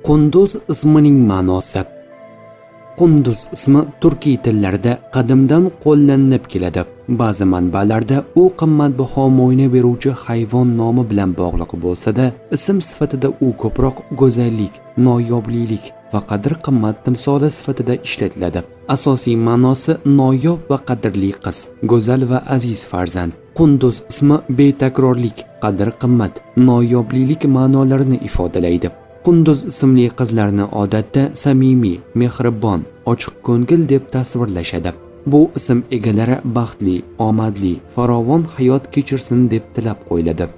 Qunduz ismining ma'nosi. Qunduz ismi turkiy tillarda qadimdan qo'llanilib keladi. Ba'zi manbalarda u qimmatbaho mo'yna beruvchi hayvon nomi bilan bog'liq bo'lsa-da, ism sifatida u ko'proq go'zallik, noyoblilik va qadr-qimmat timsoli sifatida ishlatiladi. Asosiy ma'nosi noyob va qadrli qiz, go'zal va aziz farzand. Qunduz ismi betakrorlik, qadr-qimmat, noyoblilik ma'nolarini ifodalaydi. Qunduz ismli qizlarni odatda samimiy, mehribon, ochiq ko'ngil deb tasvirlashadi. Bu ism egalari baxtli, omadli, farovon hayot kechirsin deb tilab qo'yiladi.